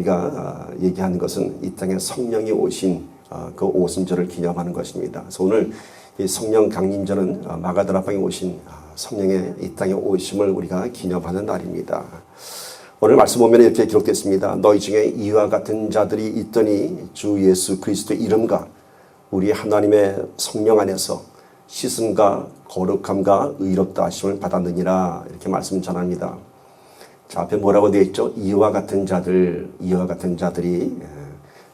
우리가 얘기하는 것은 이 땅에 성령이 오신 그 오순절을 기념하는 것입니다. 그래서 오늘 이 성령 강림절은 마가다락방에 오신 성령의 이 땅에 오심을 우리가 기념하는 날입니다. 오늘 말씀 보면 이렇게 기록됐습니다. 너희 중에 이와 같은 자들이 있더니 주 예수 그리스도의 이름과 우리 하나님의 성령 안에서 씻음과 거룩함과 의롭다 하심을 받았느니라, 이렇게 말씀 전합니다. 자, 앞에 뭐라고 되어 있죠? 이와 같은 자들이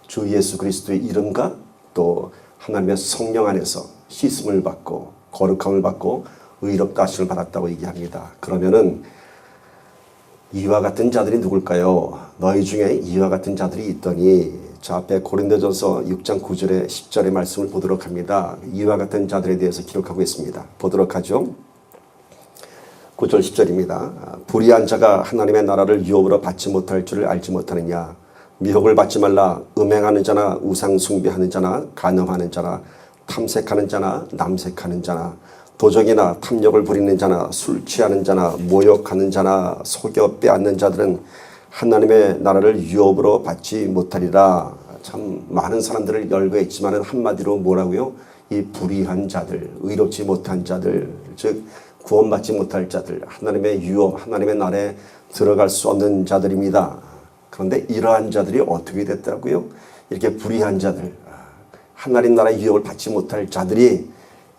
주 예수 그리스도의 이름과 또 하나님의 성령 안에서 씻음을 받고 거룩함을 받고 의롭다 하심을 받았다고 얘기합니다. 그러면은 이와 같은 자들이 누굴까요? 너희 중에 이와 같은 자들이 있더니, 자, 앞에 고린도전서 6장 9절에 10절의 말씀을 보도록 합니다. 이와 같은 자들에 대해서 기록하고 있습니다. 보도록 하죠. 9절 10절입니다. 불의한 자가 하나님의 나라를 유업으로 받지 못할 줄을 알지 못하느냐. 미혹을 받지 말라. 음행하는 자나 우상 숭배하는 자나 간음하는 자나 탐색하는 자나 남색하는 자나 도적이나 탐욕을 부리는 자나 술 취하는 자나 모욕하는 자나 속여 빼앗는 자들은 하나님의 나라를 유업으로 받지 못하리라. 참 많은 사람들을 열거했지만 한마디로 뭐라고요? 이 불의한 자들, 의롭지 못한 자들, 즉 구원받지 못할 자들, 하나님의 유업, 하나님의 나라에 들어갈 수 없는 자들입니다. 그런데 이러한 자들이 어떻게 됐다고요? 이렇게 불의한 자들, 하나님 나라의 유업을 받지 못할 자들이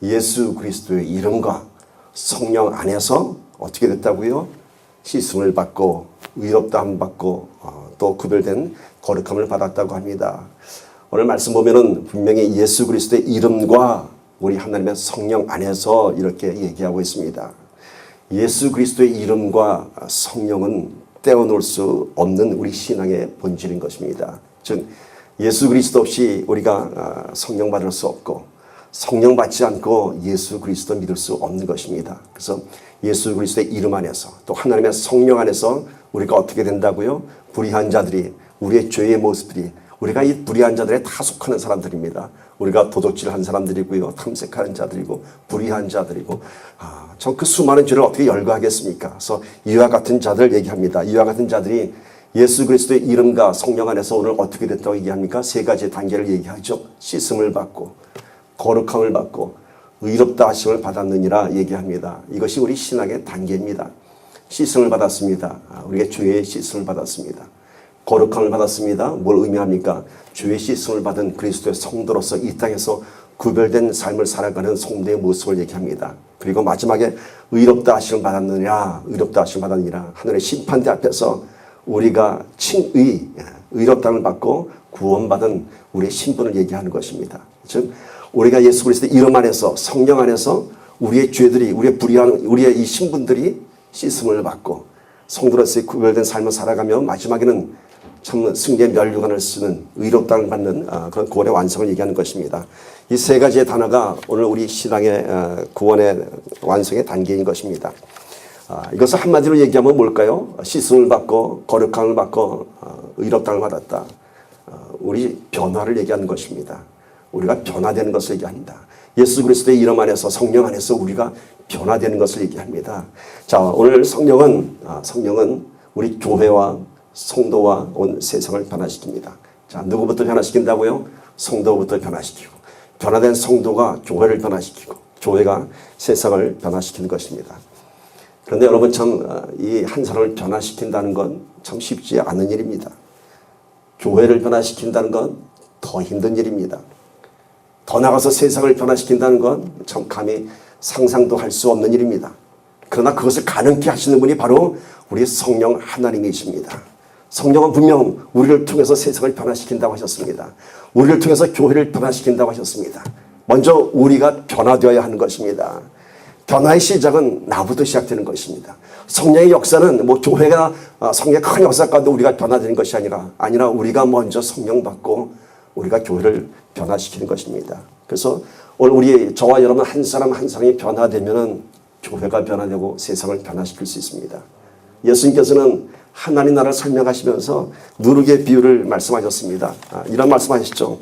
예수 그리스도의 이름과 성령 안에서 어떻게 됐다고요? 씻음을 받고 의롭다함 받고 또 구별된 거룩함을 받았다고 합니다. 오늘 말씀 보면은 분명히 예수 그리스도의 이름과 우리 하나님의 성령 안에서 이렇게 얘기하고 있습니다. 예수 그리스도의 이름과 성령은 떼어놓을 수 없는 우리 신앙의 본질인 것입니다. 즉 예수 그리스도 없이 우리가 성령 받을 수 없고 성령 받지 않고 예수 그리스도 믿을 수 없는 것입니다. 그래서 예수 그리스도의 이름 안에서 또 하나님의 성령 안에서 우리가 어떻게 된다고요? 불의한 자들이, 우리의 죄의 모습들이, 우리가 이 불의한 자들에 다 속하는 사람들입니다. 우리가 도둑질한 사람들이고요, 탐색하는 자들이고 불의한 자들이고, 전 그 수많은 죄를 어떻게 열거하겠습니까? 그래서 이와 같은 자들 얘기합니다. 이와 같은 자들이 예수 그리스도의 이름과 성령 안에서 오늘 어떻게 됐다고 얘기합니까? 세 가지 단계를 얘기하죠. 씻음을 받고 거룩함을 받고 의롭다 하심을 받았느니라 얘기합니다. 이것이 우리 신앙의 단계입니다. 씻음을 받았습니다. 우리가 죄의 씻음을 받았습니다. 거룩함을 받았습니다. 뭘 의미합니까? 죄의 씻음을 받은 그리스도의 성도로서 이 땅에서 구별된 삶을 살아가는 성도의 모습을 얘기합니다. 그리고 마지막에 의롭다 하심을 받았느냐, 의롭다 하심을 받았느니라. 하늘의 심판대 앞에서 우리가 칭의, 의롭다함을 받고 구원받은 우리의 신분을 얘기하는 것입니다. 즉 우리가 예수 그리스도의 이름 안에서 성령 안에서 우리의 죄들이, 우리의 불의한 우리의 이 신분들이 씻음을 받고 성도로서의 구별된 삶을 살아가며 마지막에는 참 승리의 면류관을 쓰는 의롭다함을 받는 그런 구원의 완성을 얘기하는 것입니다. 이 세 가지의 단어가 오늘 우리 신앙의 구원의 완성의 단계인 것입니다. 이것을 한마디로 얘기하면 뭘까요? 씻음을 받고 거룩함을 받고 의롭다함을 받았다. 우리 변화를 얘기하는 것입니다. 우리가 변화되는 것을 얘기합니다. 예수 그리스도의 이름 안에서 성령 안에서 우리가 변화되는 것을 얘기합니다. 자, 오늘 성령은 우리 교회와 성도와 온 세상을 변화시킵니다. 자, 누구부터 변화시킨다고요? 성도부터 변화시키고, 변화된 성도가 교회를 변화시키고, 교회가 세상을 변화시키는 것입니다. 그런데 여러분 참 이 한 사람을 변화시킨다는 건 참 쉽지 않은 일입니다. 교회를 변화시킨다는 건 더 힘든 일입니다. 더 나가서 세상을 변화시킨다는 건 참 감히 상상도 할 수 없는 일입니다. 그러나 그것을 가능케 하시는 분이 바로 우리 성령 하나님이십니다. 성령은 분명 우리를 통해서 세상을 변화시킨다고 하셨습니다. 우리를 통해서 교회를 변화시킨다고 하셨습니다. 먼저 우리가 변화되어야 하는 것입니다. 변화의 시작은 나부터 시작되는 것입니다. 성령의 역사는 교회가 성령의 큰 역사가도 우리가 변화되는 것이 아니라 우리가 먼저 성령 받고 우리가 교회를 변화시키는 것입니다. 그래서 오늘 저와 여러분 한 사람 한 사람이 변화되면은 교회가 변화되고 세상을 변화시킬 수 있습니다. 예수님께서는 하나님 나라를 설명하시면서 누룩의 비유를 말씀하셨습니다. 이런 말씀하셨죠.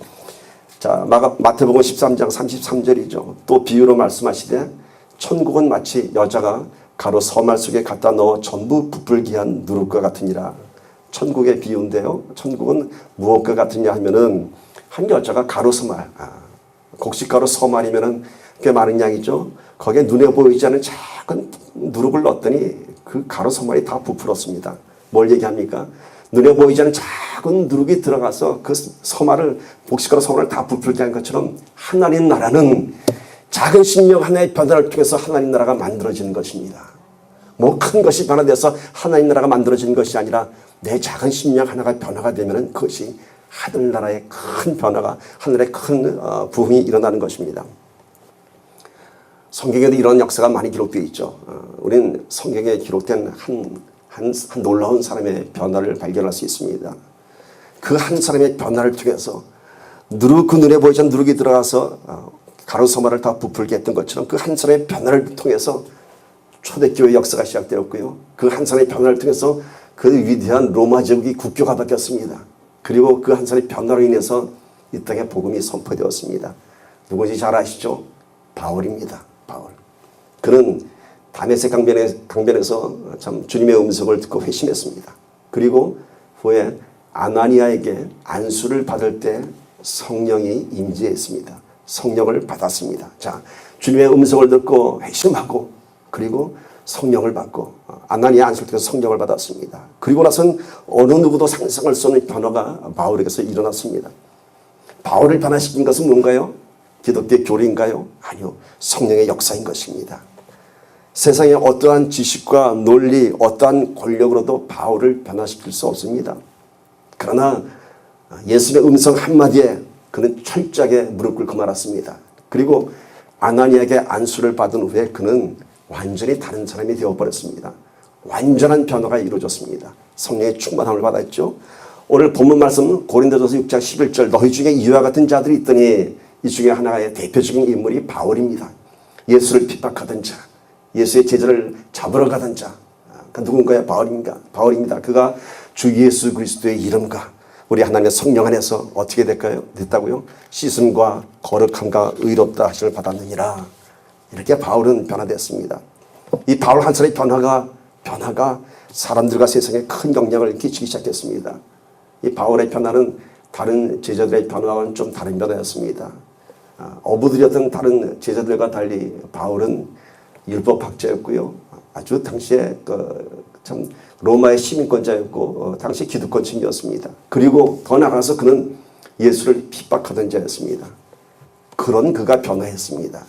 자, 마태복음 13장 33절이죠. 또 비유로 말씀하시되 천국은 마치 여자가 가루 서말 속에 갖다 넣어 전부 부풀게 한 누룩과 같으니라. 천국의 비유인데요. 천국은 무엇과 같으냐 하면은 한 여자가 가로 서말, 곡식가루 서말이면은 꽤 많은 양이죠. 거기에 눈에 보이지 않는 작은 누룩을 넣었더니 그 가루 서말이 다 부풀었습니다. 뭘 얘기합니까? 눈에 보이지 않는 작은 누룩이 들어가서 그 서말을, 곡식가루 서말을 다 부풀게 한 것처럼 하나님 나라는 작은 생명 하나의 변화를 통해서 하나님 나라가 만들어지는 것입니다. 뭐 큰 것이 변화돼서 하나님 나라가 만들어지는 것이 아니라 내 작은 심령 하나가 변화가 되면 그것이 하늘나라의 큰 변화가, 하늘의 큰 부흥이 일어나는 것입니다. 성경에도 이런 역사가 많이 기록되어 있죠. 우리는 성경에 기록된 한 놀라운 사람의 변화를 발견할 수 있습니다. 그 한 사람의 변화를 통해서 그 눈에 보이지 않는 누룩이 들어가서 가로서말을 다 부풀게 했던 것처럼 그 한 사람의 변화를 통해서 초대교회 역사가 시작되었고요. 그 한 사람의 변화를 통해서 그 위대한 로마 제국이 국교가 바뀌었습니다. 그리고 그 한 사람의 변화로 인해서 이 땅에 복음이 선포되었습니다. 누구인지 잘 아시죠? 바울입니다. 바울. 그는 다메섹 강변에서 참 주님의 음성을 듣고 회심했습니다. 그리고 후에 아나니아에게 안수를 받을 때 성령이 임재했습니다. 성령을 받았습니다. 자, 주님의 음성을 듣고 회심하고 그리고 성령을 받고 아나니아 안수를 통해서 성령을 받았습니다. 그리고 나선 어느 누구도 상상할 수 없는 변화가 바울에게서 일어났습니다. 바울을 변화시킨 것은 뭔가요? 기독교 교리인가요? 아니요. 성령의 역사인 것입니다. 세상의 어떠한 지식과 논리, 어떠한 권력으로도 바울을 변화시킬 수 없습니다. 그러나 예수님의 음성 한마디에 그는 철저하게 무릎 꿇고 말았습니다. 그리고 아나니아에게 안수를 받은 후에 그는 완전히 다른 사람이 되어버렸습니다. 완전한 변화가 이루어졌습니다. 성령의 충만함을 받았죠. 오늘 본문 말씀 고린도전서 6장 11절 너희 중에 이와 같은 자들이 있더니 이 중에 하나의 대표적인 인물이 바울입니다. 예수를 핍박하던 자, 예수의 제자를 잡으러 가던 자, 그 누군가요? 바울입니다. 그가 주 예수 그리스도의 이름과 우리 하나님의 성령 안에서 어떻게 됐다고요? 씻음과 거룩함과 의롭다 하심을 받았느니라. 이렇게 바울은 변화됐습니다. 이 바울 한 사람의 변화가 사람들과 세상에 큰 영향을 끼치기 시작했습니다. 이 바울의 변화는 다른 제자들의 변화와는 좀 다른 변화였습니다. 어부들이었던 다른 제자들과 달리 바울은 율법학자였고요. 아주 당시에 참 로마의 시민권자였고 당시 기득권층이었습니다. 그리고 더 나아가서 그는 예수를 핍박하던 자였습니다. 그런 그가 변화했습니다.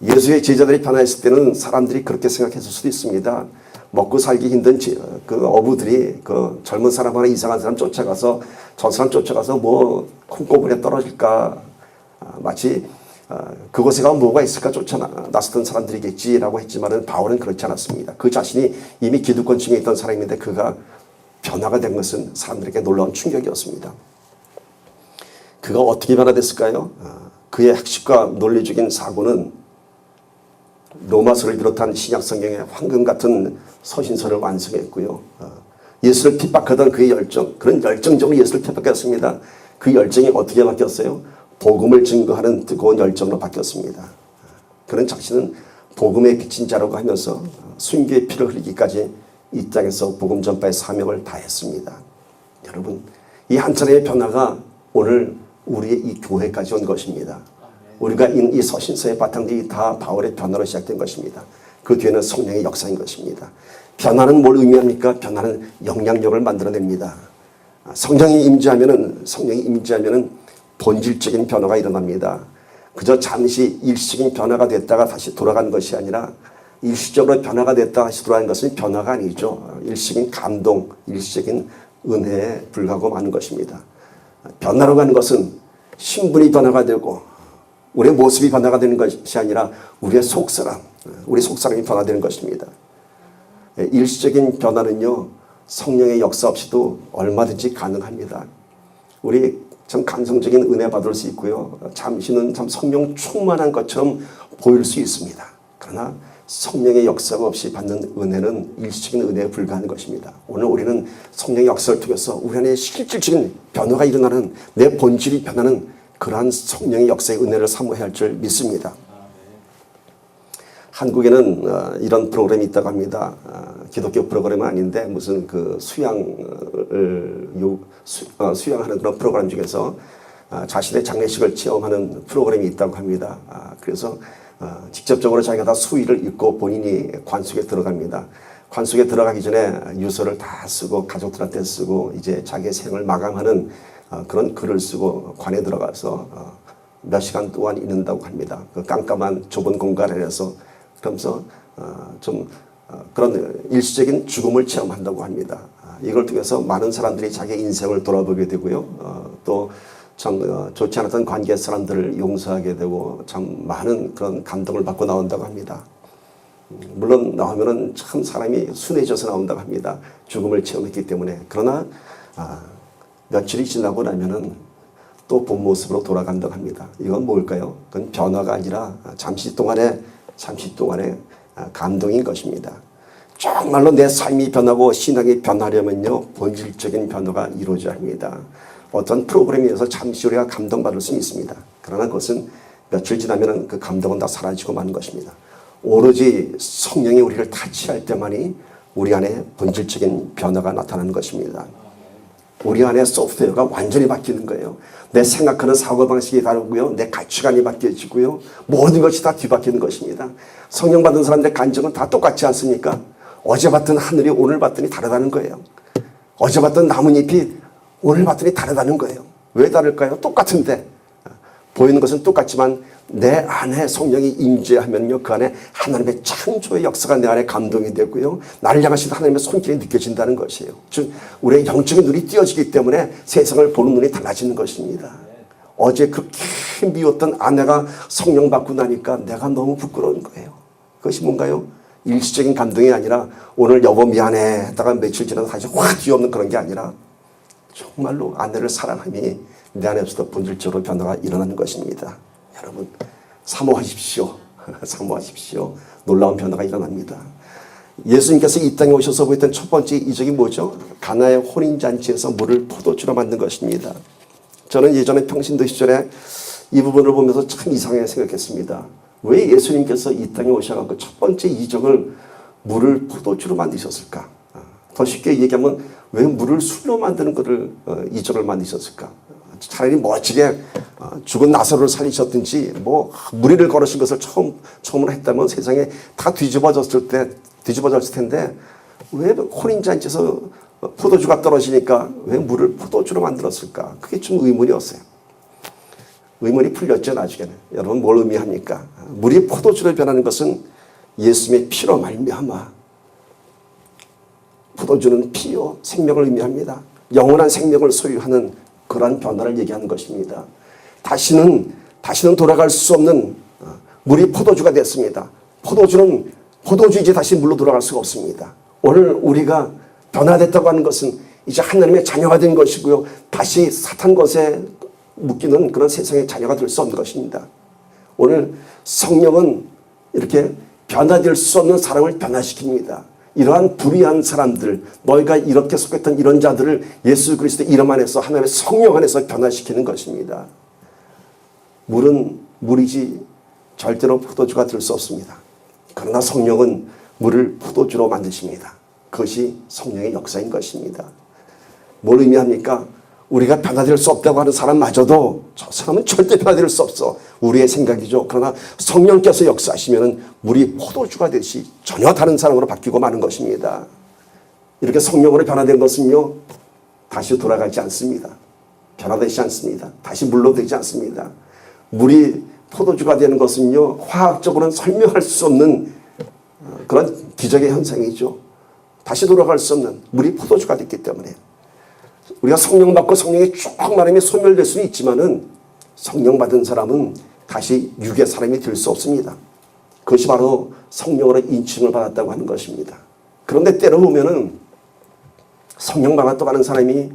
예수의 제자들이 변화했을 때는 사람들이 그렇게 생각했을 수도 있습니다. 먹고 살기 힘든 그 어부들이 그 젊은 사람 하나 이상한 사람 쫓아가서 저 사람 쫓아가서 뭐 콩고물에 떨어질까 마치 그곳에 가면 뭐가 있을까 쫓아 나섰던 사람들이겠지라고 했지만은 바울은 그렇지 않았습니다. 그 자신이 이미 기득권층에 있던 사람인데 그가 변화가 된 것은 사람들에게 놀라운 충격이었습니다. 그가 어떻게 변화됐을까요? 그의 학식과 논리적인 사고는 로마서를 비롯한 신약 성경의 황금 같은 서신서를 완성했고요. 예수를 핍박하던 그의 열정, 그런 열정적으로 예수를 핍박했습니다. 그 열정이 어떻게 바뀌었어요? 복음을 증거하는 뜨거운 열정으로 바뀌었습니다. 그는 자신은 복음의 빛인 자라고 하면서 순교의 피를 흘리기까지 이 땅에서 복음 전파의 사명을 다했습니다. 여러분, 이 한 차례의 변화가 오늘 우리의 이 교회까지 온 것입니다. 우리가 이 서신서의 바탕들이 다 바울의 변화로 시작된 것입니다. 그 뒤에는 성령의 역사인 것입니다. 변화는 뭘 의미합니까? 변화는 영향력을 만들어냅니다. 성령이 임재하면은 본질적인 변화가 일어납니다. 그저 잠시 일시적인 변화가 됐다가 다시 돌아간 것이 아니라 일시적으로 변화가 됐다가 다시 돌아간 것은 변화가 아니죠. 일시적인 감동, 일시적인 은혜에 불과하고 마는 것입니다. 변화로 가는 것은 신분이 변화가 되고 우리의 모습이 변화가 되는 것이 아니라 우리의 속사람이 변화되는 것입니다. 일시적인 변화는요, 성령의 역사 없이도 얼마든지 가능합니다. 우리 참 감성적인 은혜 받을 수 있고요. 잠시는 참 성령 충만한 것처럼 보일 수 있습니다. 그러나 성령의 역사가 없이 받는 은혜는 일시적인 은혜에 불과한 것입니다. 오늘 우리는 성령의 역사를 통해서 우리 안에 실질적인 변화가 일어나는 내 본질이 변하는 그러한 성령의 역사의 은혜를 사모해야 할 줄 믿습니다. 한국에는 이런 프로그램이 있다고 합니다. 기독교 프로그램은 아닌데 무슨 그 수양하는 그런 프로그램 중에서 자신의 장례식을 체험하는 프로그램이 있다고 합니다. 그래서 직접적으로 자기가 다 수의를 읽고 본인이 관속에 들어갑니다. 관속에 들어가기 전에 유서를 다 쓰고 가족들한테 쓰고 이제 자기의 생을 마감하는 그런 글을 쓰고 관에 들어가서 몇 시간 동안 있는다고 합니다. 그 깜깜한 좁은 공간 안에서 그러면서 그런 일시적인 죽음을 체험한다고 합니다. 이걸 통해서 많은 사람들이 자기의 인생을 돌아보게 되고요. 또 참 좋지 않았던 관계 사람들을 용서하게 되고 참 많은 그런 감동을 받고 나온다고 합니다. 물론 나오면은 참 사람이 순해져서 나온다고 합니다. 죽음을 체험했기 때문에. 그러나 며칠이 지나고 나면은 또 본 모습으로 돌아간다고 합니다. 이건 뭘까요? 그건 변화가 아니라 잠시 동안의 감동인 것입니다. 정말로 내 삶이 변하고 신앙이 변하려면요, 본질적인 변화가 이루어져야 합니다. 어떤 프로그램에서 잠시 우리가 감동받을 수는 있습니다. 그러나 그것은 며칠 지나면 그 감동은 다 사라지고 마는 것입니다. 오로지 성령이 우리를 타치할 때만이 우리 안에 본질적인 변화가 나타나는 것입니다. 우리 안에 소프트웨어가 완전히 바뀌는 거예요. 내 생각하는 사고방식이 다르고요. 내 가치관이 바뀌어지고요. 모든 것이 다 뒤바뀌는 것입니다. 성령 받은 사람들의 간증은 다 똑같지 않습니까? 어제 봤던 하늘이 오늘 봤더니 다르다는 거예요. 어제 봤던 나뭇잎이 오늘 봤더니 다르다는 거예요. 왜 다를까요? 똑같은데. 보이는 것은 똑같지만 내 안에 성령이 임재하면요, 그 안에 하나님의 창조의 역사가 내 안에 감동이 되고요, 나를 향하신 하나님의 손길이 느껴진다는 것이에요. 즉 우리의 영적인 눈이 띄어지기 때문에 세상을 보는 눈이 달라지는 것입니다. 어제 그렇게 미웠던 아내가 성령 받고 나니까 내가 너무 부끄러운 거예요. 그것이 뭔가요? 일시적인 감동이 아니라 오늘 여보 미안해 했다가 며칠 지나서 다시 확 뒤엎는 그런 게 아니라 정말로 아내를 사랑함이 내 안에서도 본질적으로 변화가 일어나는 것입니다. 여러분 사모하십시오. 사모하십시오. 놀라운 변화가 일어납니다. 예수님께서 이 땅에 오셔서 보였던 첫 번째 이적이 뭐죠? 가나의 혼인잔치에서 물을 포도주로 만든 것입니다. 저는 예전에 평신도 시절에 이 부분을 보면서 참 이상하게 생각했습니다. 왜 예수님께서 이 땅에 오셔서 첫 번째 이적을 물을 포도주로 만드셨을까? 더 쉽게 얘기하면 왜 물을 술로 만드는 것을 이적을 만드셨을까? 차라리 멋지게 죽은 나사로를 살리셨든지 뭐 무리를 걸으신 것을 처음으로 했다면 세상에 다 뒤집어졌을 텐데 왜 혼인잔치에서 포도주가 떨어지니까 왜 물을 포도주로 만들었을까? 그게 좀 의문이었어요. 의문이 풀렸죠, 나중에는. 여러분 뭘 의미합니까? 물이 포도주로 변하는 것은 예수님의 피로 말미암아. 포도주는 피요, 생명을 의미합니다. 영원한 생명을 소유하는 그러한 변화를 얘기하는 것입니다. 다시는 돌아갈 수 없는 물이 포도주가 됐습니다. 포도주는 포도주이지 다시 물로 돌아갈 수가 없습니다. 오늘 우리가 변화됐다고 하는 것은 이제 하나님의 자녀가 된 것이고요. 다시 사탄 것에 묶이는 그런 세상의 자녀가 될 수 없는 것입니다. 오늘 성령은 이렇게 변화될 수 없는 사람을 변화시킵니다. 이러한 불의한 사람들, 너희가 이렇게 속했던 이런 자들을 예수 그리스도의 이름 안에서 하나님의 성령 안에서 변화시키는 것입니다. 물은 물이지 절대로 포도주가 될 수 없습니다. 그러나 성령은 물을 포도주로 만드십니다. 그것이 성령의 역사인 것입니다. 뭘 의미합니까? 우리가 변화될 수 없다고 하는 사람마저도 저 사람은 절대 변화될 수 없어. 우리의 생각이죠. 그러나 성령께서 역사하시면 물이 포도주가 되듯이 전혀 다른 사람으로 바뀌고 마는 것입니다. 이렇게 성령으로 변화된 것은요, 다시 돌아가지 않습니다. 변화되지 않습니다. 다시 물로 되지 않습니다. 물이 포도주가 되는 것은요, 화학적으로는 설명할 수 없는 그런 기적의 현상이죠. 다시 돌아갈 수 없는 물이 포도주가 됐기 때문에 우리가 성령 받고 성령이 쭉 마름이 소멸될 수는 있지만은 성령 받은 사람은 다시 육의 사람이 될 수 없습니다. 그것이 바로 성령으로 인침을 받았다고 하는 것입니다. 그런데 때로 보면은 성령 받았다고 하는 사람이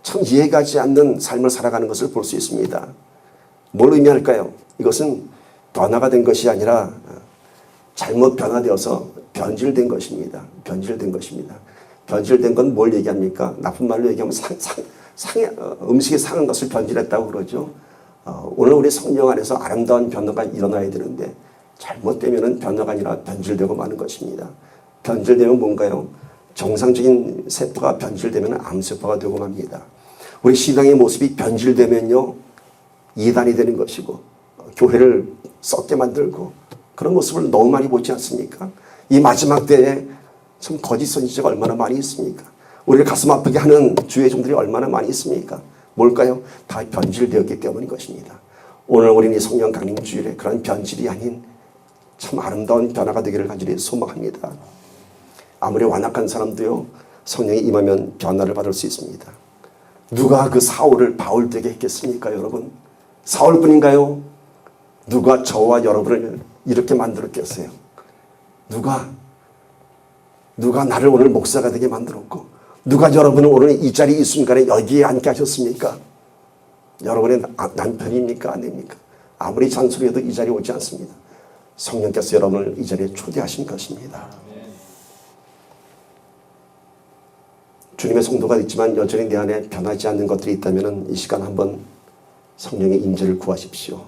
참 이해가지 않는 삶을 살아가는 것을 볼 수 있습니다. 뭘 의미할까요? 이것은 변화가 된 것이 아니라 잘못 변화되어서 변질된 것입니다. 변질된 것입니다. 변질된 건 뭘 얘기합니까? 나쁜 말로 얘기하면 음식이 상한 것을 변질했다고 그러죠. 오늘 우리 성령 안에서 아름다운 변화가 일어나야 되는데 잘못되면 변화가 아니라 변질되고 마는 것입니다. 변질되면 뭔가요? 정상적인 세포가 변질되면 암세포가 되고 맙니다. 우리 신앙의 모습이 변질되면요, 이단이 되는 것이고 교회를 썩게 만들고 그런 모습을 너무 많이 보지 않습니까? 이 마지막 때에 참 거짓 선지자가 얼마나 많이 있습니까? 우리를 가슴 아프게 하는 주의 종들이 얼마나 많이 있습니까? 뭘까요? 다 변질되었기 때문인 것입니다. 오늘 우리는 이 성령 강림 주일에 그런 변질이 아닌 참 아름다운 변화가 되기를 간절히 소망합니다. 아무리 완악한 사람도요, 성령이 임하면 변화를 받을 수 있습니다. 누가 그 사울을 바울 되게 했겠습니까, 여러분? 사울뿐인가요? 누가 저와 여러분을 이렇게 만들었겠어요? 누가 나를 오늘 목사가 되게 만들었고, 누가 여러분을 오늘 이 자리 이 순간에 여기에 앉게 하셨습니까? 여러분의 남편입니까? 아닙니까? 아무리 잔소리해도 이 자리에 오지 않습니다. 성령께서 여러분을 이 자리에 초대하신 것입니다. 주님의 성도가 있지만 여전히 내 안에 변하지 않는 것들이 있다면 이 시간 한번 성령의 임재를 구하십시오.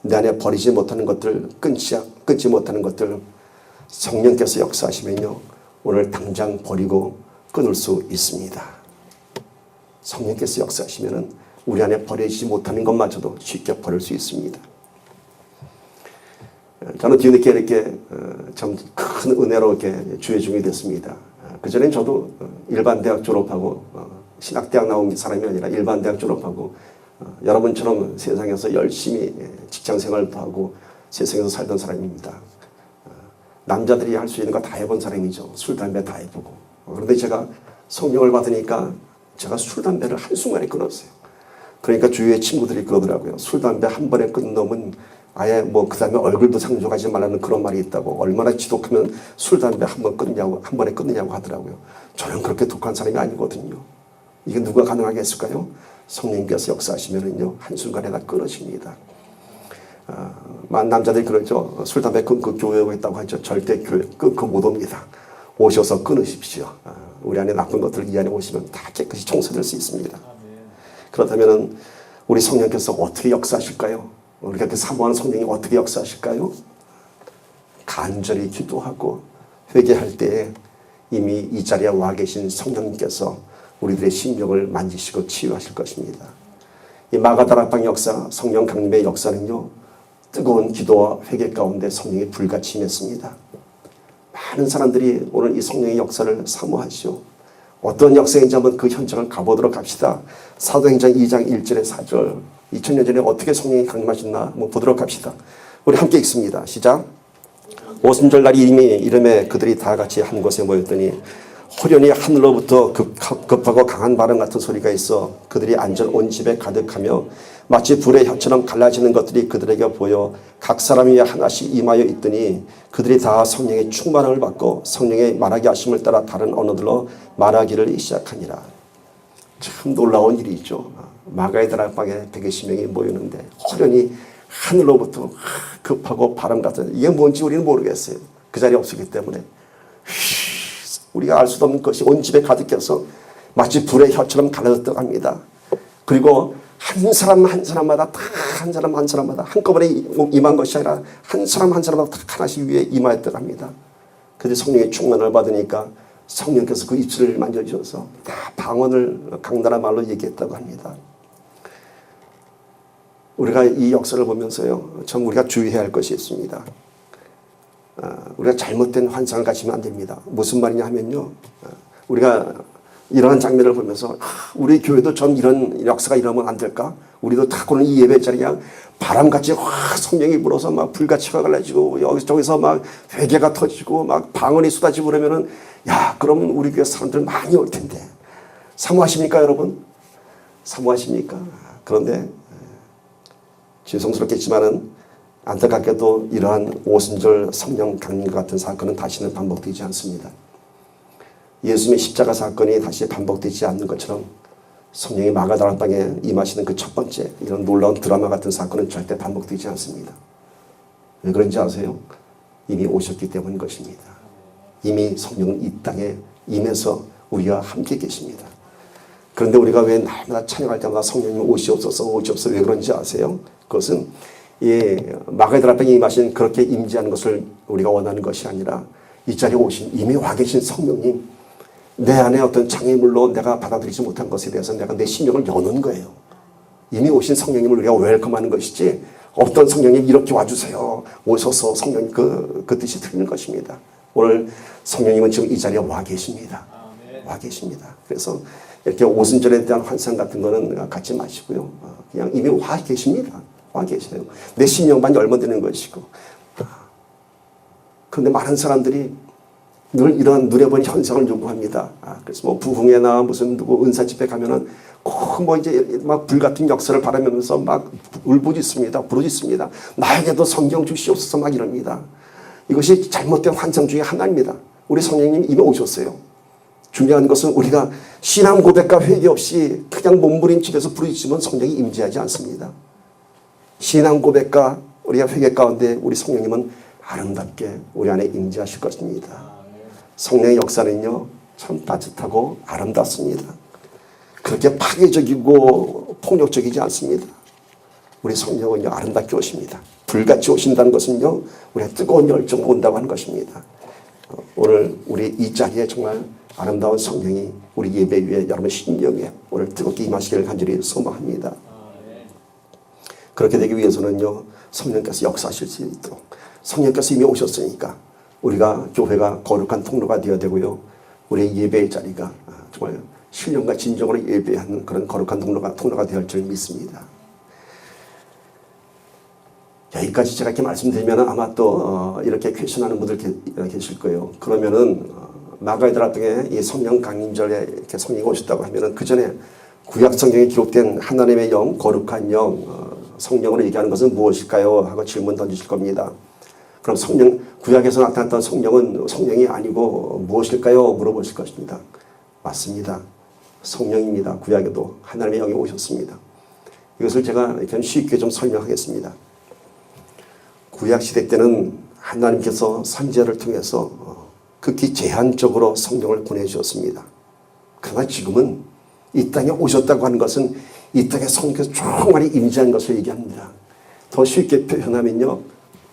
내 안에 버리지 못하는 것들, 끊지 못하는 것들 성령께서 역사하시면요, 오늘 당장 버리고 끊을 수 있습니다. 성령께서 역사하시면 우리 안에 버리지 못하는 것마저도 쉽게 버릴 수 있습니다. 저는 뒤늦게 이렇게 참 큰 은혜로 이렇게 주의 종이 됐습니다. 그전엔 저도 일반 대학 졸업하고 신학대학 나온 사람이 아니라 일반 대학 졸업하고 여러분처럼 세상에서 열심히 직장생활도 하고 세상에서 살던 사람입니다. 남자들이 할 수 있는 거 다 해본 사람이죠. 술, 담배 다 해보고. 그런데 제가 성령을 받으니까 제가 술, 담배를 한순간에 끊었어요. 그러니까 주위의 친구들이 그러더라고요. 술, 담배 한 번에 끊는 놈은 아예 뭐 그 다음에 얼굴도 상종하지 말라는 그런 말이 있다고. 얼마나 지독하면 술, 담배 한 번에 끊느냐고 하더라고요. 저는 그렇게 독한 사람이 아니거든요. 이게 누가 가능하겠을까요? 성령께서 역사하시면은요, 한순간에 다 끊어집니다. 남자들이 그러죠. 술, 담배 끊고 교회 오겠다고 하죠. 절대 교회 끊고 못 옵니다. 오셔서 끊으십시오. 우리 안에 나쁜 것들 이 안에 오시면 다 깨끗이 청소될 수 있습니다. 그렇다면 우리 성령께서 어떻게 역사하실까요? 우리가 그 사모하는 성령이 어떻게 역사하실까요? 간절히 기도하고 회개할 때에 이미 이 자리에 와 계신 성령님께서 우리들의 심령을 만지시고 치유하실 것입니다. 이 마가다락방 역사, 성령 강림의 역사는요, 뜨거운 기도와 회개 가운데 성령이 불같이 임했습니다. 많은 사람들이 오늘 이 성령의 역사를 사모하시오. 어떤 역사인지 한번 그 현장을 가보도록 합시다. 사도행전 2장 1절에 4절. 2000년 전에 어떻게 성령이 강림하셨나 한번 보도록 합시다. 우리 함께 읽습니다. 시작. 오순절 날 이름에 그들이 다 같이 한 곳에 모였더니 호련히 하늘로부터 급하고 강한 바람 같은 소리가 있어 그들이 앉은 온 집에 가득하며 마치 불의 혀처럼 갈라지는 것들이 그들에게 보여 각 사람 위에 하나씩 임하여 있더니 그들이 다 성령의 충만함을 받고 성령의 말하게 하심을 따라 다른 언어들로 말하기를 시작하니라. 참 놀라운 일이죠. 마가의 다락방에 120명이 모였는데 호련히 하늘로부터 급하고 바람 같은, 이게 뭔지 우리는 모르겠어요. 그 자리에 없었기 때문에 우리가 알 수도 없는 것이 온 집에 가득해서 마치 불의 혀처럼 갈라졌다고 합니다. 그리고 한 사람 한 사람마다 다 한 사람 한 사람마다 한꺼번에 임한 것이 아니라 한 사람 한 사람마다 다 하나씩 위에 임하였다고 합니다. 그런데 성령의 충만을 받으니까 성령께서 그 입술을 만져주셔서 다 방언을 강나라 말로 얘기했다고 합니다. 우리가 이 역사를 보면서요, 참 우리가 주의해야 할 것이 있습니다. 우리가 잘못된 환상을 가지면 안 됩니다. 무슨 말이냐 하면요, 우리가 이러한 장면을 보면서 우리 교회도 좀 이런 역사가 일어나면 안 될까? 우리도 타고는 이 예배 자리에 그냥 바람같이 확 성령이 불어서 막 불같이 갈라지고 여기저기서 막 회개가 터지고 막 방언이 쏟아지고 그러면은, 야, 그러면 우리 교회 사람들 많이 올 텐데. 사모하십니까, 여러분? 사모하십니까? 그런데 죄송스럽겠지만은 안타깝게도 이러한 오순절 성령 강림 같은 사건은 다시는 반복되지 않습니다. 예수님의 십자가 사건이 다시 반복되지 않는 것처럼 성령이 마가다락방에 임하시는 그 첫 번째 이런 놀라운 드라마 같은 사건은 절대 반복되지 않습니다. 왜 그런지 아세요? 이미 오셨기 때문인 것입니다. 이미 성령은 이 땅에 임해서 우리와 함께 계십니다. 그런데 우리가 왜 날마다 찬양할 때마다 성령님 오시옵소서 오시옵소서 왜 그런지 아세요? 그것은 이 마가다락방에 임하신 그렇게 임재하는 것을 우리가 원하는 것이 아니라 이 자리에 오신 이미 와 계신 성령님, 내 안에 어떤 장애물로 내가 받아들이지 못한 것에 대해서 내가 내 심령을 여는 거예요. 이미 오신 성령님을 우리가 웰컴하는 것이지, 어떤 성령님 이렇게 와주세요, 오셔서 성령님 그 뜻이 틀린 것입니다. 오늘 성령님은 지금 이 자리에 와 계십니다. 와 계십니다. 그래서 이렇게 오순절에 대한 환상 같은 거는 갖지 마시고요. 그냥 이미 와 계십니다. 와 계세요. 내 심령만 열면 되는 것이고. 그런데 많은 사람들이 늘 이런 누려본 현상을 요구합니다. 그래서 뭐 부흥회나 무슨 누구 은사 집회 가면은 꼭 뭐 이제 막 불같은 역사를 바라면서 막 울부짖습니다. 부르짖습니다. 나에게도 성령 주시옵소서 막 이럽니다. 이것이 잘못된 환상 중에 하나입니다. 우리 성령님 이미 오셨어요. 중요한 것은 우리가 신앙 고백과 회개 없이 그냥 몸부림치면서 부르짖으면 성령이 임재하지 않습니다. 신앙 고백과 우리가 회개 가운데 우리 성령님은 아름답게 우리 안에 임재하실 것입니다. 성령의 역사는요, 참 따뜻하고 아름답습니다. 그렇게 파괴적이고 폭력적이지 않습니다. 우리 성령은요, 아름답게 오십니다. 불같이 오신다는 것은요, 우리의 뜨거운 열정을 온다고 하는 것입니다. 오늘 우리 이 자리에 정말 아름다운 성령이 우리 예배 위에 여러분 심령에 오늘 뜨겁게 임하시기를 간절히 소망합니다. 그렇게 되기 위해서는요, 성령께서 역사하실 수 있도록, 성령께서 이미 오셨으니까 우리가 교회가 거룩한 통로가 되어야 되고요, 우리의 예배의 자리가 정말 신령과 진정으로 예배하는 그런 거룩한 통로가 되어야 할 줄 믿습니다. 여기까지 제가 이렇게 말씀드리면 아마 또 이렇게 퀘션하는 분들 계실 거예요. 그러면은 마가다락방에 이 성령 강림절에 이렇게 성령이 오셨다고 하면은 그 전에 구약 성경에 기록된 하나님의 영, 거룩한 영, 성령으로 얘기하는 것은 무엇일까요? 하고 질문 던지실 겁니다. 그럼 성령, 구약에서 나타났던 성령은 성령이 아니고 무엇일까요? 물어보실 것입니다. 맞습니다. 성령입니다. 구약에도 하나님의 영이 오셨습니다. 이것을 제가 이렇게 쉽게 좀 설명하겠습니다. 구약 시대 때는 하나님께서 선지자를 통해서 극히 제한적으로 성령을 보내주셨습니다. 그러나 지금은 이 땅에 오셨다고 하는 것은 이 땅에 성령께서 충만히 임재한 것을 얘기합니다. 더 쉽게 표현하면요,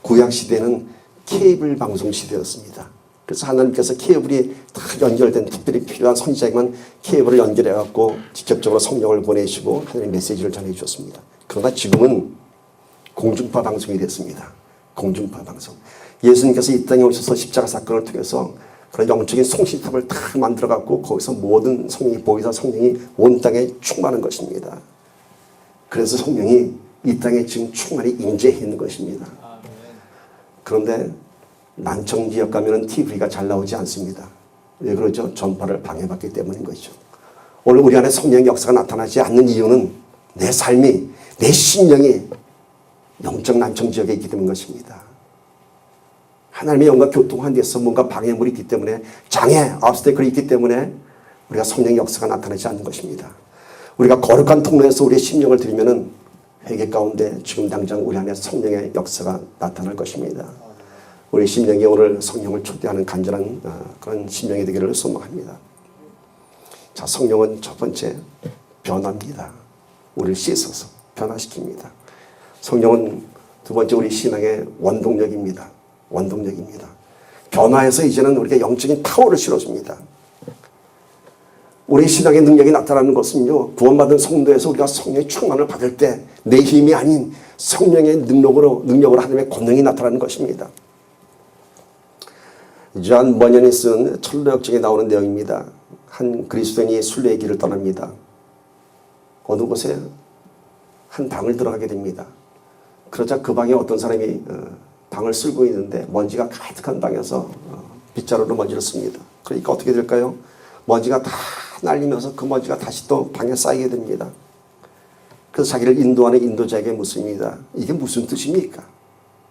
구약 시대는 케이블 방송 시대였습니다. 그래서 하나님께서 케이블이 다 연결된 특별히 필요한 선지자에게만 케이블을 연결해갖고 직접적으로 성령을 보내시고 하나님의 메시지를 전해주셨습니다. 그러나 지금은 공중파 방송이 됐습니다. 공중파 방송. 예수님께서 이 땅에 오셔서 십자가 사건을 통해서 그런 영적인 송신탑을 다 만들어갖고 거기서 모든 성령이 보이사 성령이 온 땅에 충만한 것입니다. 그래서 성령이 이 땅에 지금 충만히 임재해 있는 것입니다. 그런데 난청 지역 가면은 TV가 잘 나오지 않습니다. 왜 그러죠? 전파를 방해받기 때문인 것이죠. 오늘 우리 안에 성령의 역사가 나타나지 않는 이유는 내 삶이, 내 심령이 영적 난청 지역에 있기 때문인 것입니다. 하나님의 영과 교통한 데서 뭔가 방해물이 있기 때문에, 장애, obstacle이 있기 때문에 우리가 성령의 역사가 나타나지 않는 것입니다. 우리가 거룩한 통로에서 우리의 심령을 드리면은 회개 가운데 지금 당장 우리 안에 성령의 역사가 나타날 것입니다. 우리 심령이 오늘 성령을 초대하는 간절한 그런 심령이 되기를 소망합니다. 자, 성령은 첫 번째 변화입니다. 우리를 씻어서 변화시킵니다. 성령은 두 번째 우리 신앙의 원동력입니다. 원동력입니다. 변화해서 이제는 우리가 영적인 파워를 실어줍니다. 우리 신앙의 능력이 나타나는 것은요, 구원받은 성도에서 우리가 성령의 충만을 받을 때 내 힘이 아닌 성령의 능력으로 하나님의 권능이 나타나는 것입니다. 존 버년이 쓴 철로역정에 나오는 내용입니다. 한 그리스도인이 순례의 길을 떠납니다. 어느 곳에 한 방을 들어가게 됩니다. 그러자 그 방에 어떤 사람이 방을 쓸고 있는데 먼지가 가득한 방에서 빗자루로 먼지를 씁니다. 그러니까 어떻게 될까요? 먼지가 다 날리면서 그 먼지가 다시 또 방에 쌓이게 됩니다. 그래서 자기를 인도하는 인도자에게 묻습니다. 이게 무슨 뜻입니까?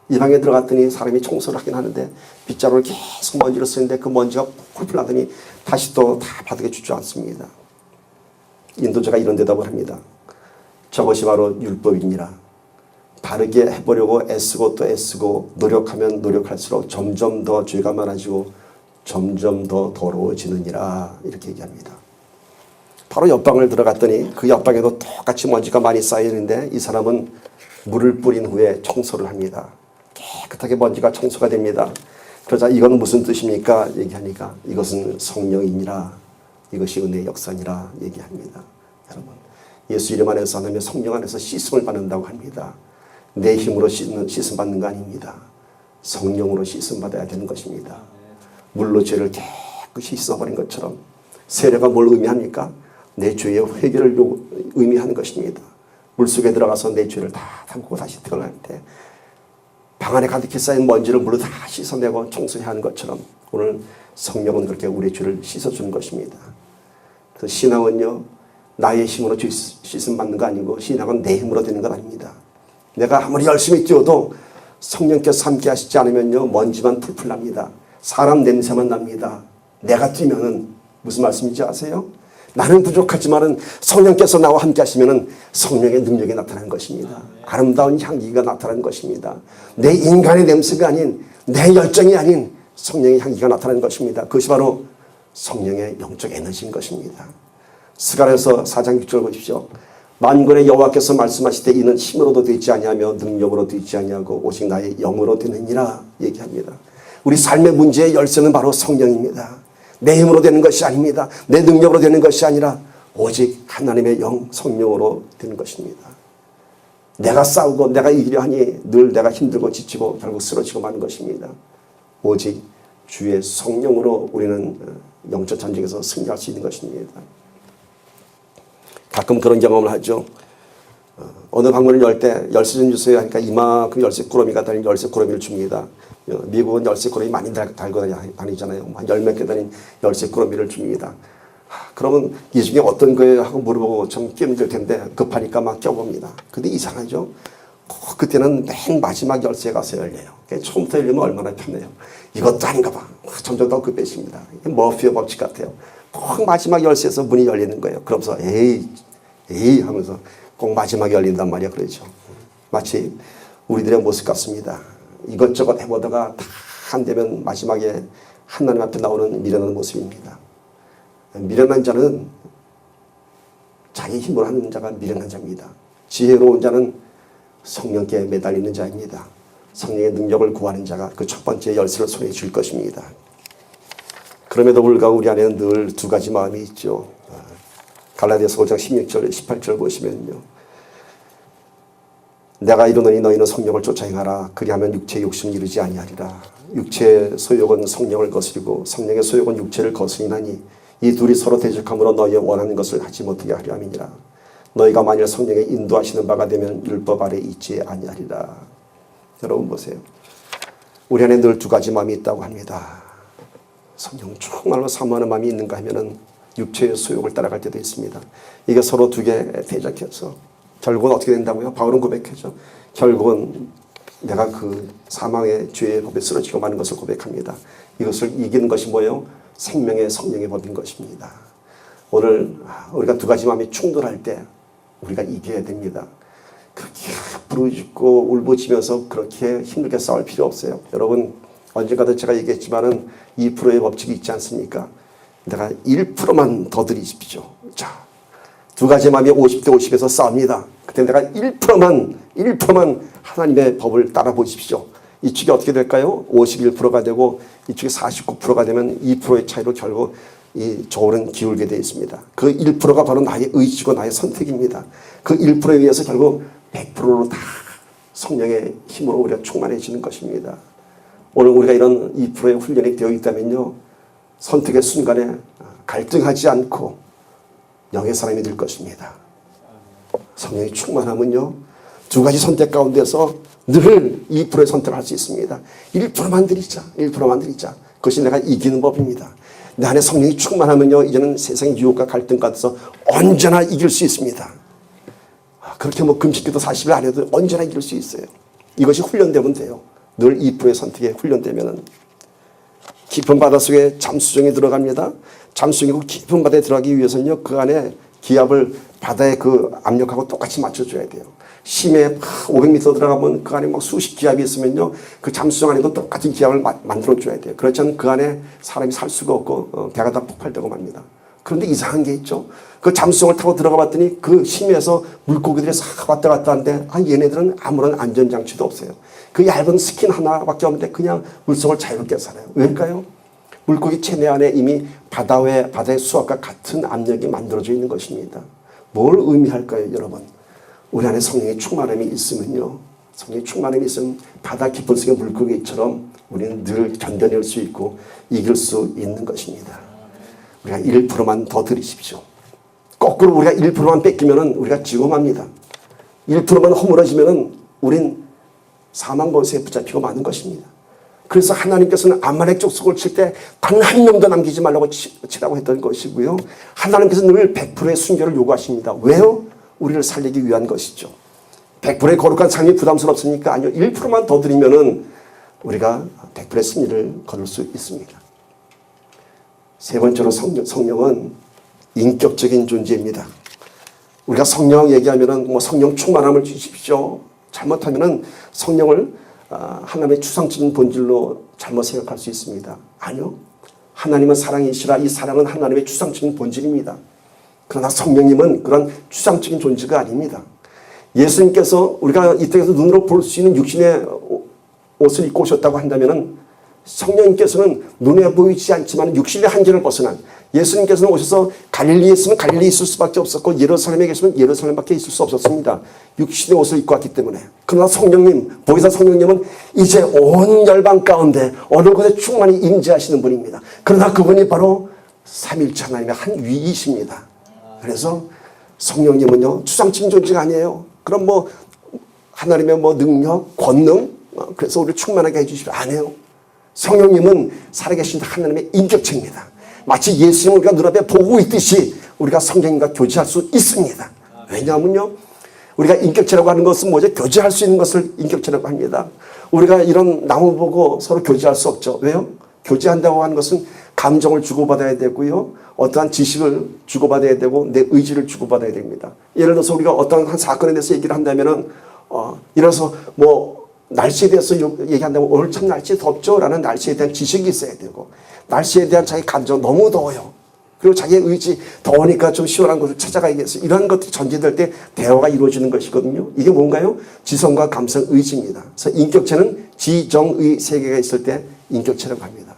이 방에 들어갔더니 사람이 청소를 하긴 하는데 빗자루를 계속 먼지를 쓰는데 그 먼지가 폴폴 나더니 다시 또 다 바닥에 주저앉습니다. 인도자가 이런 대답을 합니다. 저것이 바로 율법이니라. 바르게 해보려고 애쓰고 또 애쓰고 노력하면 노력할수록 점점 더 죄가 많아지고 점점 더 더러워지느니라. 이렇게 얘기합니다. 바로 옆방을 들어갔더니 그 옆방에도 똑같이 먼지가 많이 쌓여있는데 이 사람은 물을 뿌린 후에 청소를 합니다. 깨끗하게 먼지가 청소가 됩니다. 그러자 이건 무슨 뜻입니까? 얘기하니까 이것은 성령이니라, 이것이 은혜의 역사니라 얘기합니다. 여러분, 예수 이름 안에서 하나님의 성령 안에서 씻음을 받는다고 합니다. 내 힘으로 씻음 받는 거 아닙니다. 성령으로 씻음 받아야 되는 것입니다. 물로 죄를 깨끗이 씻어버린 것처럼 세례가 뭘 의미합니까? 내 죄의 회개를 의미하는 것입니다. 물속에 들어가서 내 죄를 다 담고 다시 태어날 때 방 안에 가득히 쌓인 먼지를 물로 다 씻어내고 청소해야 하는 것처럼 오늘 성령은 그렇게 우리의 죄를 씻어주는 것입니다. 그래서 신앙은요, 나의 힘으로 씻음 받는 거 아니고 신앙은 내 힘으로 되는 것 아닙니다. 내가 아무리 열심히 뛰어도 성령께서 함께 하시지 않으면요, 먼지만 풀풀 납니다. 사람 냄새만 납니다. 내가 뛰면은 무슨 말씀인지 아세요? 나는 부족하지만은 성령께서 나와 함께 하시면은 성령의 능력이 나타나는 것입니다. 아름다운 향기가 나타나는 것입니다. 내 인간의 냄새가 아닌, 내 열정이 아닌 성령의 향기가 나타나는 것입니다. 그것이 바로 성령의 영적 에너지인 것입니다. 스가랴서 4장 6절 보십시오. 만군의 여호와께서 말씀하시되 이는 힘으로도 되지 아니하며 능력으로 되지 아니하고 오직 나의 영으로 되느니라 얘기합니다. 우리 삶의 문제의 열쇠는 바로 성령입니다. 내 힘으로 되는 것이 아닙니다. 내 능력으로 되는 것이 아니라 오직 하나님의 영, 성령으로 되는 것입니다. 내가 싸우고 내가 이기려 하니 늘 내가 힘들고 지치고 결국 쓰러지고 마는 것입니다. 오직 주의 성령으로 우리는 영적 전쟁에서 승리할 수 있는 것입니다. 가끔 그런 경험을 하죠. 어느 방문을 열 때 열쇠 좀 주세요 하니까 이만큼 열쇠 꾸러미가 달린 열쇠 꾸러미를 줍니다. 미국은 열쇠 꾸러미 많이 달고 다니잖아요. 한 10몇 개 달린 열쇠 꾸러미를 줍니다. 그러면 이 중에 어떤 거예요 하고 물어보고 좀 끼어들 텐데 급하니까 막 껴봅니다. 근데 이상하죠. 그때는 맨 마지막 열쇠에 가서 열려요. 처음부터 열리면 얼마나 편해요. 이것도 아닌가 봐. 점점 더 급해집니다. 머피의 법칙 같아요. 꼭 마지막 열쇠에서 문이 열리는 거예요. 그러면서 에이 하면서 꼭 마지막에 열린단 말이야. 그러죠. 마치 우리들의 모습 같습니다. 이것저것 해보다가 다 안 되면 마지막에 하나님 앞에 나오는 미련한 모습입니다. 미련한 자는 자기 힘으로 하는 자가 미련한 자입니다. 지혜로운 자는 성령께 매달리는 자입니다. 성령의 능력을 구하는 자가 그 첫 번째 열쇠를 손에 줄 것입니다. 그럼에도 불구하고 우리 안에는 늘 두 가지 마음이 있죠. 갈라디아서 5장 16절 18절 보시면요. 내가 이르노니 너희는 성령을 쫓아 행하라. 그리하면 육체의 욕심을 이루지 아니하리라. 육체의 소욕은 성령을 거스리고 성령의 소욕은 육체를 거스리나니 이 둘이 서로 대적함으로 너희의 원하는 것을 하지 못하게 하려 함이니라. 너희가 만일 성령의 인도하시는 바가 되면 율법 아래 있지 아니하리라. 여러분 보세요. 우리 안에 늘 두 가지 마음이 있다고 합니다. 성령 정말로 사모하는 마음이 있는가 하면은 육체의 소욕을 따라갈 때도 있습니다. 이게 서로 두 개 대적해서 결국은 어떻게 된다고요? 바울은 고백하죠. 결국은 내가 그 사망의 죄의 법에 쓰러지고 마는 것을 고백합니다. 이것을 이기는 것이 뭐예요? 생명의 성령의 법인 것입니다. 오늘 우리가 두 가지 마음이 충돌할 때 우리가 이겨야 됩니다. 그렇게 부르짖고 울부짖으면서 그렇게 힘들게 싸울 필요 없어요. 여러분 언젠가도 제가 얘기했지만은 2%의 법칙이 있지 않습니까? 내가 1%만 더 드리십시오. 자, 두 가지 마음이 50대 50에서 싸웁니다. 그때 내가 1%만 하나님의 법을 따라 보십시오. 이쪽이 어떻게 될까요? 51%가 되고 이쪽이 49%가 되면 2%의 차이로 결국 이 저울은 기울게 되어 있습니다. 그 1%가 바로 나의 의지고 나의 선택입니다. 그 1%에 의해서 결국 100%로 다 성령의 힘으로 우리가 충만해지는 것입니다. 오늘 우리가 이런 2%의 훈련이 되어 있다면요. 선택의 순간에 갈등하지 않고 영의 사람이 될 것입니다. 성령이 충만하면요. 두 가지 선택 가운데서 늘 2%의 선택을 할 수 있습니다. 1%만 드리자. 1%만 드리자. 그것이 내가 이기는 법입니다. 내 안에 성령이 충만하면요. 이제는 세상의 유혹과 갈등 가운데서 언제나 이길 수 있습니다. 그렇게 금식기도 40일 안 해도 언제나 이길 수 있어요. 이것이 훈련되면 돼요. 늘 2%의 선택에 훈련되면은 깊은 바닷속에 잠수정이 들어갑니다. 잠수정이고 깊은 바다에 들어가기 위해서는요. 그 안에 기압을 바다의 그 압력하고 똑같이 맞춰줘야 돼요. 심해 500m 들어가면 그 안에 막 수십 기압이 있으면요. 그 잠수정 안에도 똑같은 기압을 만들어줘야 돼요. 그렇지 않으면 그 안에 사람이 살 수가 없고 배가 다 폭발되고 맙니다. 그런데 이상한 게 있죠. 그 잠수정을 타고 들어가 봤더니 그 심해에서 물고기들이 싹 왔다 갔다 하는데 얘네들은 아무런 안전장치도 없어요. 그 얇은 스킨 하나밖에 없는데 그냥 물속을 자유롭게 살아요. 왜일까요? 물고기 체내 안에 이미 바다의 수압과 같은 압력이 만들어져 있는 것입니다. 뭘 의미할까요, 여러분? 우리 안에 성령의 충만함이 있으면요, 성령의 충만함이 있으면 바다 깊은 속의 물고기처럼 우리는 늘 견뎌낼 수 있고 이길 수 있는 것입니다. 우리가 1%만 더 드리십시오. 거꾸로 우리가 1%만 뺏기면 우리가 지공합니다. 1%만 허물어지면 우린 사망권세에 붙잡히고 마는 것입니다. 그래서 하나님께서는 아말렉 족속을 칠 때 단 한 명도 남기지 말라고 치라고 했던 것이고요. 하나님께서 늘 100%의 순결을 요구하십니다. 왜요? 우리를 살리기 위한 것이죠. 100%의 거룩한 삶이 부담스럽습니까? 아니요. 1%만 더 드리면은 우리가 100%의 승리를 거둘 수 있습니다. 세 번째로 성령은 인격적인 존재입니다. 우리가 성령 얘기하면은 뭐 성령 충만함을 주십시오. 잘못하면은 성령을 하나님의 추상적인 본질로 잘못 생각할 수 있습니다. 아니요. 하나님은 사랑이시라 이 사랑은 하나님의 추상적인 본질입니다. 그러나 성령님은 그런 추상적인 존재가 아닙니다. 예수님께서 우리가 이 땅에서 눈으로 볼 수 있는 육신의 옷을 입고 오셨다고 한다면은 성령님께서는 눈에 보이지 않지만 육신의 한계를 벗어난 예수님께서는 오셔서 갈릴리에 있으면 갈릴리에 있을 수밖에 없었고 예루살렘에 계시면 예루살렘밖에 있을 수 없었습니다. 육신의 옷을 입고 왔기 때문에. 그러나 성령님, 보혜사 성령님은 이제 온 열방 가운데 어느 곳에 충만히 임재하시는 분입니다. 그러나 그분이 바로 삼일체 하나님의 한 위이십니다. 그래서 성령님은요 추상적인 존재가 아니에요. 그럼 뭐 하나님의 뭐 능력, 권능, 그래서 우리 충만하게 해주십시오. 안 해요. 성령님은 살아계신 하나님의 인격체입니다. 마치 예수님을 우리가 눈앞에 보고 있듯이 우리가 성령님과 교제할 수 있습니다. 왜냐하면요 우리가 인격체라고 하는 것은 뭐죠? 교제할 수 있는 것을 인격체라고 합니다. 우리가 이런 나무 보고 서로 교제할 수 없죠. 왜요? 교제한다고 하는 것은 감정을 주고받아야 되고요. 어떠한 지식을 주고받아야 되고 내 의지를 주고받아야 됩니다. 예를 들어서 우리가 어떤 한 사건에 대해서 얘기를 한다면은 예를 들어서 뭐 날씨에 대해서 얘기한다면 오늘 참 날씨 덥죠? 라는 날씨에 대한 지식이 있어야 되고 날씨에 대한 자기 감정 너무 더워요. 그리고 자기의 의지 더우니까 좀 시원한 곳을 찾아가야겠어요. 이런 것들이 전제될 때 대화가 이루어지는 것이거든요. 이게 뭔가요? 지성과 감성, 의지입니다. 그래서 인격체는 지정의 세계가 있을 때 인격체라고 합니다.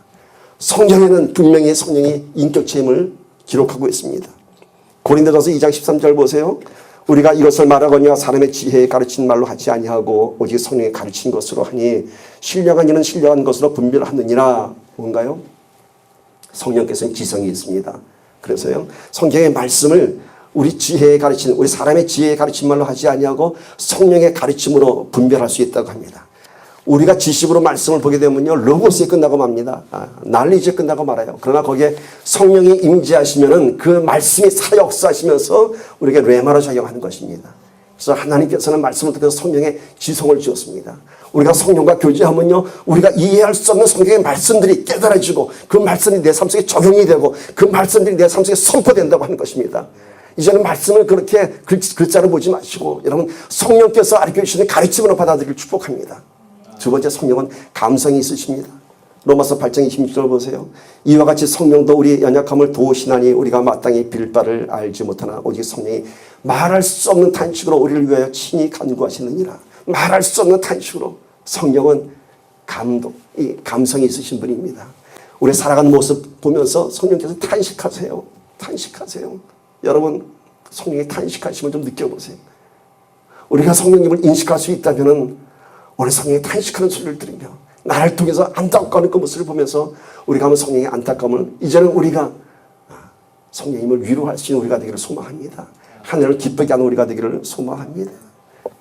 성경에는 분명히 성령이 인격체임을 기록하고 있습니다. 고린도전서 2장 13절 보세요. 우리가 이것을 말하거니와 사람의 지혜에 가르친 말로 하지 아니하고 오직 성령이 가르친 것으로 하니 신령한 이는 신령한 것으로 분별하느니라. 뭔가요? 성령께서는 지성이 있습니다. 그래서요 성경의 말씀을 우리 지혜에 가르친 우리 사람의 지혜에 가르친 말로 하지 아니하고 성령의 가르침으로 분별할 수 있다고 합니다. 우리가 지식으로 말씀을 보게 되면요 로고스에 끝나고 맙니다. 날리지에 끝나고 말아요. 그러나 거기에 성령이 임재하시면은 그 말씀이 살아 역사하시면서 우리에게 레마로 작용하는 것입니다. 그래서 하나님께서는 말씀을 통해서 성령의 지성을 주었습니다. 우리가 성령과 교제하면요 우리가 이해할 수 없는 성경의 말씀들이 깨달아지고 그 말씀이 내 삶 속에 적용이 되고 그 말씀들이 내 삶 속에 선포된다고 하는 것입니다. 이제는 말씀을 그렇게 글자로 보지 마시고 여러분 성령께서 가르쳐 주시는 가르침으로 받아들이길 축복합니다. 두 번째 성령은 감성이 있으십니다. 로마서 8장 26절 보세요. 이와 같이 성령도 우리 연약함을 도우시나니 우리가 마땅히 빌 바를 알지 못하나 오직 성령이 말할 수 없는 탄식으로 우리를 위하여 친히 간구하시느니라. 말할 수 없는 탄식으로. 성령은 감성이 있으신 분입니다. 우리 살아가는 모습 보면서 성령께서 탄식하세요. 탄식하세요. 여러분 성령이 탄식하시면 좀 느껴보세요. 우리가 성령님을 인식할 수 있다면 오늘 성령이 탄식하는 소리를 들으며 나를 통해서 안타까운 그 모습을 보면서 우리가 하면 성령의 안타까움을 이제는 우리가 성령님을 위로할 수 있는 우리가 되기를 소망합니다. 하늘을 기쁘게 하는 우리가 되기를 소망합니다.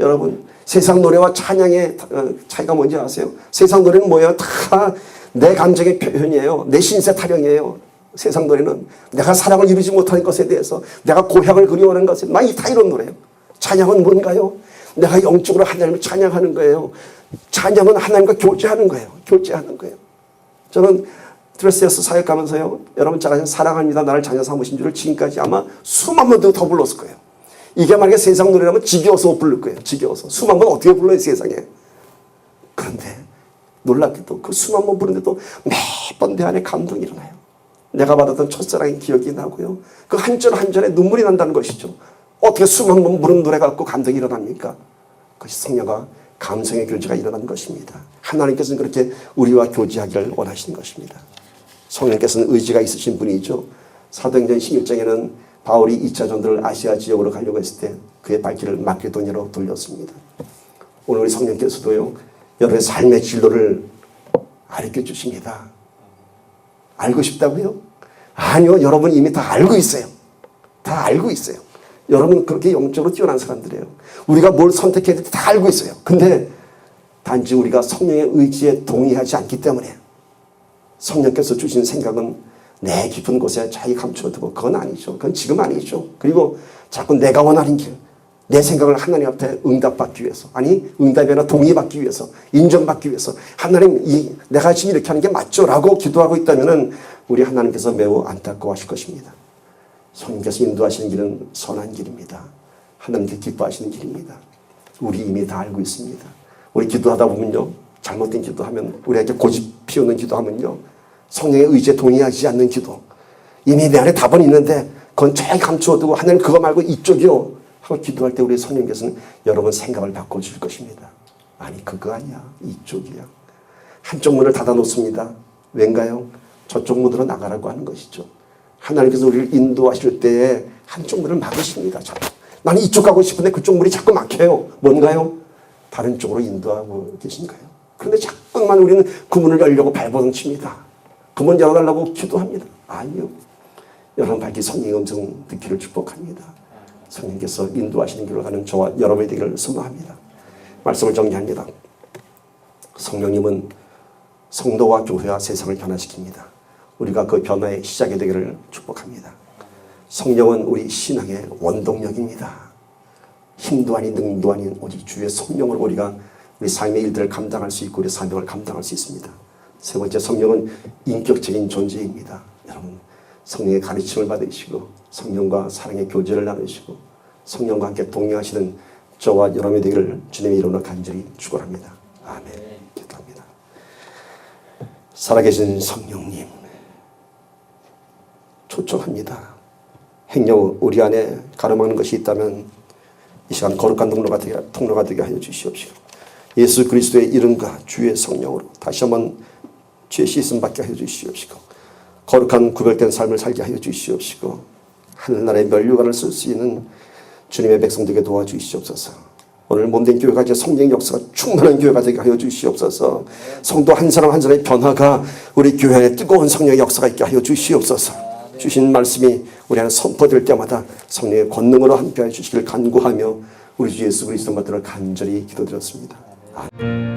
여러분 세상 노래와 찬양의 차이가 뭔지 아세요? 세상 노래는 뭐예요? 다 내 감정의 표현이에요. 내 신세 타령이에요. 세상 노래는 내가 사랑을 이루지 못하는 것에 대해서 내가 고향을 그리워하는 것에 많이 다 이런 노래예요. 찬양은 뭔가요? 내가 영적으로 하나님을 찬양하는 거예요. 찬양은 하나님과 교제하는 거예요. 교제하는 거예요. 저는 드레스에서 사역 가면서요. 여러분 제가 사랑합니다. 나를 자녀 삼으신 줄을 지금까지 아마 수만 번 더 불렀을 거예요. 이게 만약에 세상 노래라면 지겨워서 못 부를 거예요. 지겨워서. 수만 번 어떻게 불러요 세상에. 그런데 놀랍게도 그 수만 번 부르는데도 매번 내 안에 감동이 일어나요. 내가 받았던 첫사랑의 기억이 나고요. 그 한 절 한 절에 눈물이 난다는 것이죠. 어떻게 숨 한 번 무릎 노래갖고 감동이 일어납니까? 그것이 성령과 감성의 교제가 일어나는 것입니다. 하나님께서는 그렇게 우리와 교제하기를 원하시는 것입니다. 성령께서는 의지가 있으신 분이죠. 사도행전 16장에는 바울이 2차 전도를 아시아 지역으로 가려고 했을 때 그의 발길을 마케도니아로 돌렸습니다. 오늘 우리 성령께서도요, 여러분의 삶의 진로를 가르쳐 주십니다. 알고 싶다고요? 아니요, 여러분 이미 다 알고 있어요. 다 알고 있어요. 여러분 그렇게 영적으로 뛰어난 사람들이에요. 우리가 뭘 선택해야 될지 다 알고 있어요. 근데 단지 우리가 성령의 의지에 동의하지 않기 때문에 성령께서 주신 생각은 내 깊은 곳에 자기 감춰두고 그건 아니죠. 그건 지금 아니죠. 그리고 자꾸 내가 원하는 길, 내 생각을 하나님 앞에 응답받기 위해서, 아니 응답이 아니라 동의받기 위해서, 인정받기 위해서 하나님 내가 지금 이렇게 하는 게 맞죠? 라고 기도하고 있다면 우리 하나님께서 매우 안타까워하실 것입니다. 성령께서 인도하시는 길은 선한 길입니다. 하나님께 기뻐하시는 길입니다. 우리 이미 다 알고 있습니다. 우리 기도하다 보면요, 잘못된 기도하면, 우리에게 고집 피우는 기도하면요, 성령의 의지에 동의하지 않는 기도, 이미 내 안에 답은 있는데 그건 잘 감추어두고 하나님 그거 말고 이쪽이요 하고 기도할 때 우리 성령께서는 여러분 생각을 바꿔줄 것입니다. 아니 그거 아니야, 이쪽이야. 한쪽 문을 닫아놓습니다. 왠가요? 저쪽 문으로 나가라고 하는 것이죠. 하나님께서 우리를 인도하실 때에 한쪽 문을 막으십니다. 나는 이쪽 가고 싶은데 그쪽 문이 자꾸 막혀요. 뭔가요? 다른 쪽으로 인도하고 계신가요? 그런데 자꾸만 우리는 그 문을 열려고 발버둥칩니다. 그 문 열어달라고 기도합니다. 아니요. 여러분 밝히 성령의 음성 듣기를 축복합니다. 성령께서 인도하시는 길로 가는 저와 여러분이 되기를 소망합니다. 말씀을 정리합니다. 성령님은 성도와 교회와 세상을 변화시킵니다. 우리가 그 변화의 시작이 되기를 축복합니다. 성령은 우리 신앙의 원동력입니다. 힘도 아닌 능도 아닌 오직 주의 성령으로 우리가 우리 삶의 일들을 감당할 수 있고 우리 사명을 감당할 수 있습니다. 세 번째, 성령은 인격적인 존재입니다. 여러분 성령의 가르침을 받으시고 성령과 사랑의 교제를 나누시고 성령과 함께 동행하시는 저와 여러분이 되기를 주님의 이름으로 간절히 축원합니다. 아멘. 기도합니다. 살아계신 성령님 초청합니다. 행여 우리 안에 가로막는 것이 있다면 이 시간 거룩한 통로가 되게 하여 주시옵시고 예수 그리스도의 이름과 주의 성령으로 다시 한번 죄 씻음 받게 하여 주시옵시고 거룩한 구별된 삶을 살게 하여 주시옵시고 하늘나라의 면류관을 쓸 수 있는 주님의 백성 되게 도와주시옵소서. 오늘 몸된 교회가 이제 성령 역사가 충만한 교회가 되게 하여 주시옵소서. 성도 한 사람 한 사람의 변화가 우리 교회 안에 뜨거운 성령의 역사가 있게 하여 주시옵소서. 주신 말씀이 우리 안에 선포될 때마다 성령의 권능으로 함께해 주시기를 간구하며 우리 주 예수 그리스도 받들어 간절히 기도드렸습니다. 아멘.